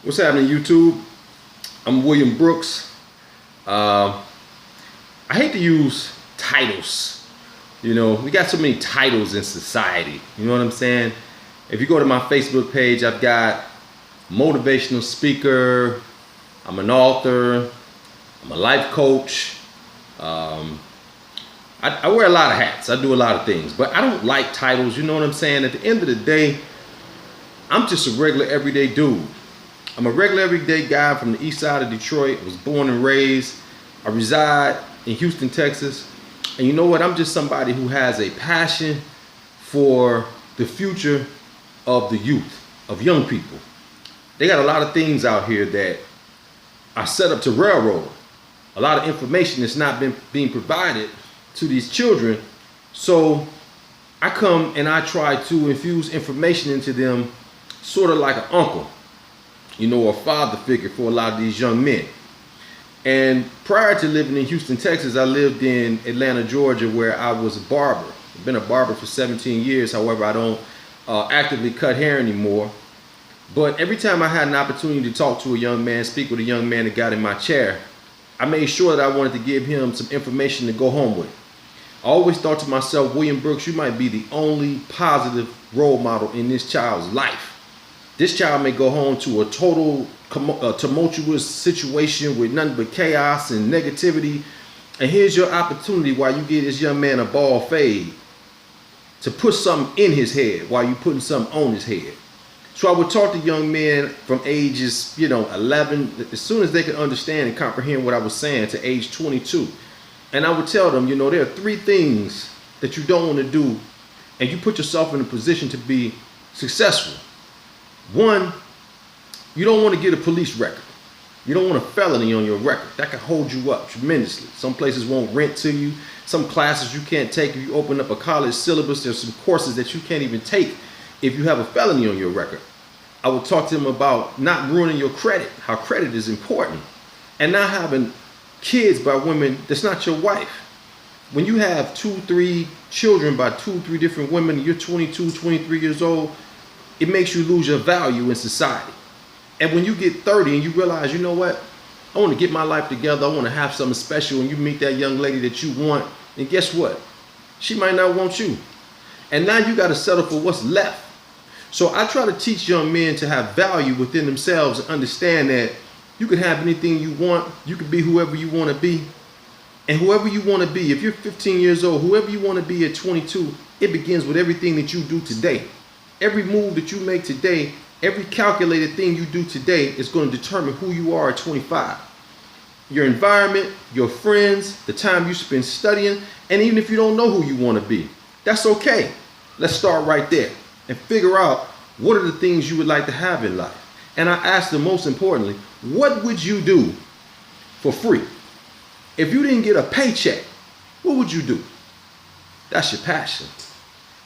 What's happening, YouTube? I'm William Brooks. I hate to use titles. We got so many titles in society. You know what I'm saying? If you go to my Facebook page, I've got motivational speaker, I'm an author, I'm a life coach. I wear a lot of hats. I do a lot of things, but I don't like titles. You know what I'm saying? At the end of the day, I'm just a regular everyday dude. I'm a regular everyday guy from the east side of Detroit. I was born and raised. I reside in Houston, Texas. And you know what? I'm just somebody who has a passion for the future of the youth, of young people. They got a lot of things out here that are set up to railroad. A lot of information that's not being provided to these children. So I come and I try to infuse information into them sort of like an uncle, a father figure for a lot of these young men. And prior to living in Houston, Texas, I lived in Atlanta, Georgia, where I was a barber. I've been a barber for 17 years. However, I don't actively cut hair anymore. But every time I had an opportunity to talk to a young man, speak with a young man that got in my chair, I made sure that I wanted to give him some information to go home with. I always thought to myself, William Brooks, you might be the only positive role model in this child's life. This child may go home to a total tumultuous situation with nothing but chaos and negativity. And here's your opportunity while you give this young man a ball fade to put something in his head while you putting something on his head. So I would talk to young men from ages, 11, as soon as they could understand and comprehend what I was saying, to age 22. And I would tell them, there are three things that you don't want to do, and you put yourself in a position to be successful. One, you don't want to get a police record. You don't want a felony on your record. That can hold you up tremendously. Some places won't rent to you. Some classes you can't take. If you open up a college syllabus, there's some courses that you can't even take if you have a felony on your record. I would talk to them about not ruining your credit, how credit is important, and not having kids by women that's not your wife. When you have 2-3 children by 2-3 different women, you're 22, 23 years old, it makes you lose your value in society. And when you get 30 and you realize, you know what, I want to get my life together, I want to have something special, and you meet that young lady that you want, and guess what? She might not want you. And now you got to settle for what's left. So I try to teach young men to have value within themselves and understand that you can have anything you want, you can be whoever you want to be. And whoever you want to be, if you're 15 years old, whoever you want to be at 22, it begins with everything that you do today. Every move that you make today, every calculated thing you do today is going to determine who you are at 25. Your environment, your friends, the time you spend studying, and even if you don't know who you want to be, that's okay. Let's start right there and figure out what are the things you would like to have in life. And I asked them, most importantly, what would you do for free? If you didn't get a paycheck, what would you do? That's your passion.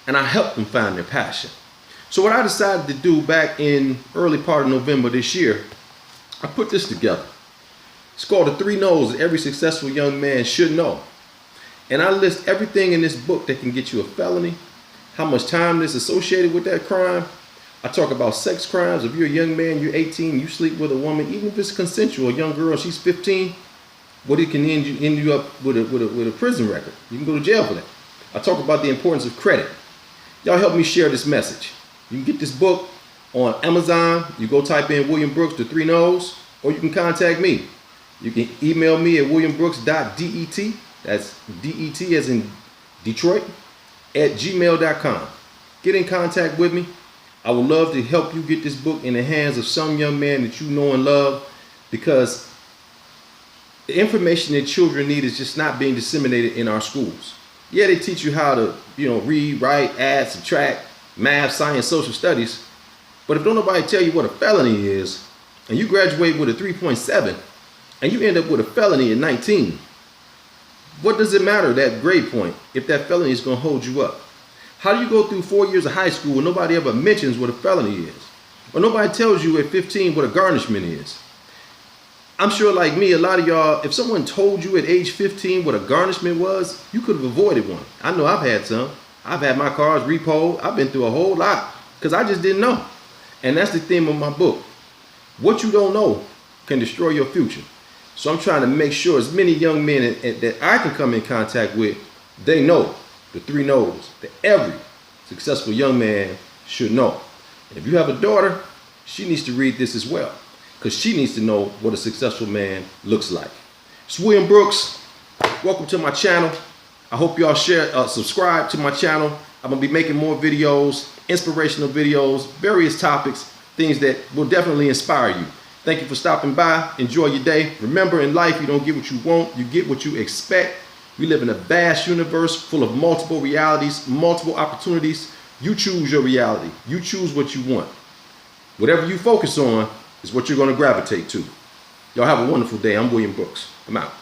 And I helped them find their passion. So what I decided to do back in early part of November this year, I put this together. It's called the 3 No's that every successful young man should know. And I list everything in this book that can get you a felony, how much time is associated with that crime. I talk about sex crimes. If you're a young man, you're 18, you sleep with a woman, even if it's consensual, a young girl, she's 15, what it can end you up with a prison record. You can go to jail for that. I talk about the importance of credit. Y'all help me share this message. You can get this book on Amazon. You go type in William Brooks, the 3 No's, or you can contact me. You can email me at williambrooks.det, that's D-E-T as in Detroit, at gmail.com. Get in contact with me. I would love to help you get this book in the hands of some young man that you know and love, because the information that children need is just not being disseminated in our schools. Yeah, they teach you how to, read, write, add, subtract, math, science, social studies. But if don't nobody tell you what a felony is, and you graduate with a 3.7, and you end up with a felony at 19, what does it matter, that grade point, if that felony is going to hold you up? How do you go through 4 years of high school and nobody ever mentions what a felony is? Or nobody tells you at 15 what a garnishment is? I'm sure, like me, a lot of y'all, if someone told you at age 15 what a garnishment was, you could have avoided one. I know I've had some. I've had my cars repoed. I've been through a whole lot because I just didn't know. And that's the theme of my book. What you don't know can destroy your future. So I'm trying to make sure as many young men that I can come in contact with, they know the 3 no's that every successful young man should know. And if you have a daughter, she needs to read this as well, because she needs to know what a successful man looks like. It's William Brooks. Welcome to my channel. I hope y'all subscribe to my channel. I'm gonna be making more videos, inspirational videos, various topics, things that will definitely inspire you. Thank you for stopping by. Enjoy your day. Remember, in life, you don't get what you want, you get what you expect. We live in a vast universe full of multiple realities, multiple opportunities. You choose your reality. You choose what you want. Whatever you focus on is what you're going to gravitate to. Y'all have a wonderful day. I'm William Brooks. I'm out.